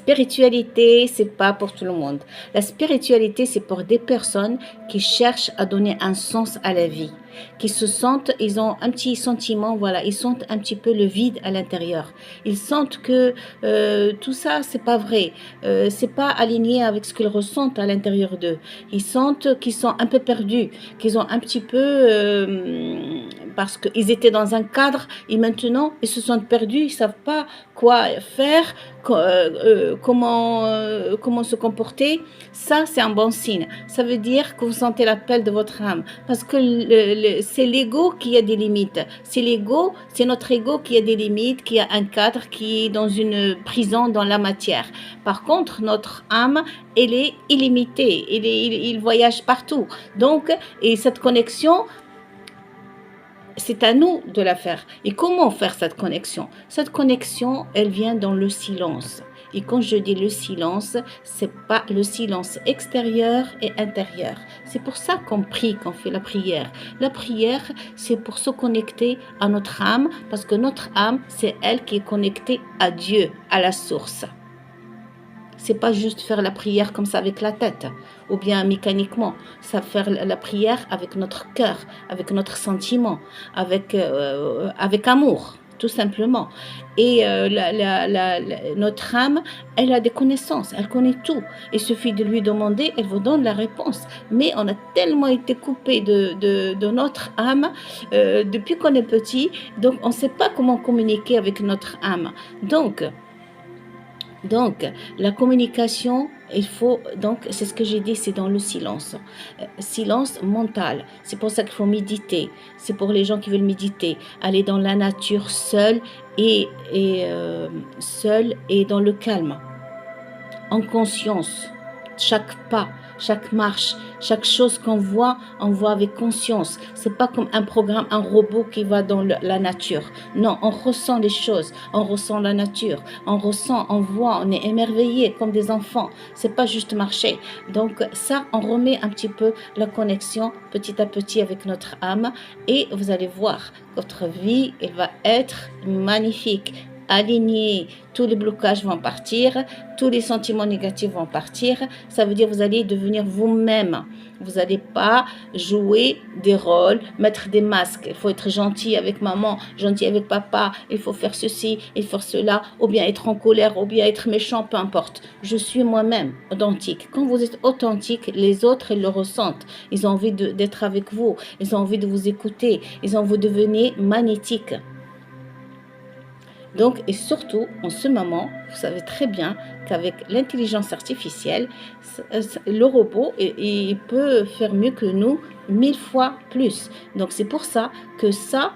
spiritualité, c'est pas pour tout le monde. La spiritualité, c'est pour des personnes qui cherchent à donner un sens à la vie, qui se sentent, ils ont un petit sentiment, voilà, ils sentent un petit peu le vide à l'intérieur. Ils sentent que tout ça, c'est pas vrai, c'est pas aligné avec ce qu'ils ressentent à l'intérieur d'eux. Ils sentent qu'ils sont un peu perdus, qu'ils ont un petit peu, parce qu'ils étaient dans un cadre et maintenant ils se sentent perdus, ils savent pas quoi faire, comment se comporter. Ça, c'est un bon signe. Ça veut dire que vous sentez l'appel de votre âme. Parce que c'est l'ego qui a des limites. C'est l'ego, c'est notre ego qui a des limites, qui a un cadre, qui est dans une prison dans la matière. Par contre, notre âme, elle est illimitée. Il voyage partout. Donc, et cette connexion, c'est à nous de la faire. Et comment faire cette connexion? Cette connexion, elle vient dans le silence. Et quand je dis le silence, c'est pas le silence extérieur et intérieur. C'est pour ça qu'on prie, qu'on fait la prière. La prière, c'est pour se connecter à notre âme, parce que notre âme, c'est elle qui est connectée à Dieu, à la source. C'est pas juste faire la prière comme ça avec la tête ou bien mécaniquement. Ça faire la prière avec notre cœur, avec notre sentiment, avec amour, tout simplement. Et notre âme, elle a des connaissances, elle connaît tout. Il suffit de lui demander, elle vous donne la réponse. Mais on a tellement été coupé de notre âme depuis qu'on est petit, donc on ne sait pas comment communiquer avec notre âme. Donc, la communication, c'est ce que j'ai dit, c'est dans le silence. Silence mental. C'est pour ça qu'il faut méditer. C'est pour les gens qui veulent méditer. Aller dans la nature seul et dans le calme. En conscience. Chaque pas, chaque marche, chaque chose qu'on voit, on voit avec conscience. C'est pas comme un programme, un robot qui va dans la nature. Non, on ressent les choses, on ressent la nature, on ressent, on voit, on est émerveillé comme des enfants. C'est pas juste marcher. Donc ça, on remet un petit peu la connexion petit à petit avec notre âme et vous allez voir que votre vie, elle va être magnifique. Alignée, tous les blocages vont partir, tous les sentiments négatifs vont partir. Ça veut dire que vous allez devenir vous-même. Vous n'allez pas jouer des rôles, mettre des masques. Il faut être gentil avec maman, gentil avec papa, il faut faire ceci, il faut faire cela, ou bien être en colère, ou bien être méchant, peu importe. Je suis moi-même, authentique. Quand vous êtes authentique, les autres, ils le ressentent. Ils ont envie d'être avec vous, ils ont envie de vous écouter, ils ont envie de devenir magnétique. Donc, et surtout, en ce moment, vous savez très bien qu'avec l'intelligence artificielle, le robot, il peut faire mieux que nous 1000 fois plus. Donc, c'est pour ça que ça,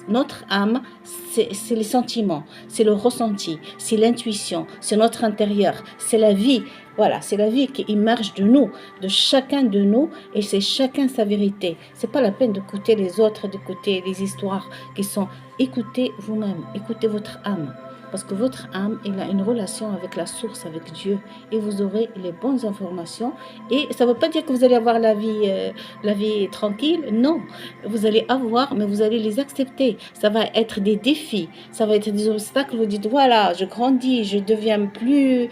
notre âme, c'est les sentiments, c'est le ressenti, c'est l'intuition, c'est notre intérieur, c'est la vie. Voilà, c'est la vie qui émerge de nous, de chacun de nous, et c'est chacun sa vérité. C'est pas la peine d'écouter les autres, d'écouter les histoires qui sont. Écoutez vous-même, écoutez votre âme. Parce que votre âme, elle a une relation avec la source, avec Dieu. Et vous aurez les bonnes informations. Et ça ne veut pas dire que vous allez avoir la vie tranquille. Non, vous allez avoir, mais vous allez les accepter. Ça va être des défis, ça va être des obstacles. Vous dites, voilà, je grandis, je deviens plus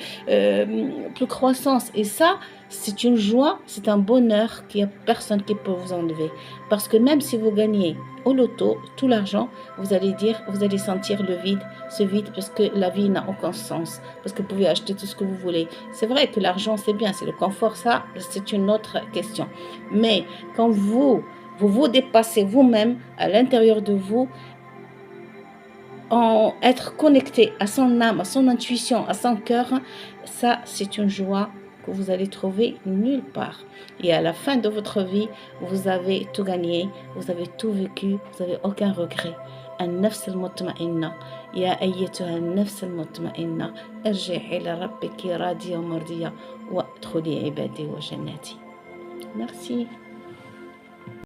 croissance. Et ça, c'est une joie, c'est un bonheur qu'il n'y a personne qui peut vous enlever. Parce que même si vous gagnez au loto tout l'argent, vous allez sentir le vide, ce vide, parce que la vie n'a aucun sens. Parce que vous pouvez acheter tout ce que vous voulez. C'est vrai que l'argent, c'est bien, c'est le confort, ça, c'est une autre question. Mais quand vous dépassez vous-même à l'intérieur de vous, en être connecté à son âme, à son intuition, à son cœur, ça, c'est une joie que vous allez trouver nulle part. Et à la fin de votre vie, vous avez tout gagné, vous avez tout vécu, vous n'avez aucun regret. النفس المطمئنة يا أيتها النفس المطمئنة ارجعي إلى ربك راضية مرضية وادخلي عبادي وجناتي. Merci.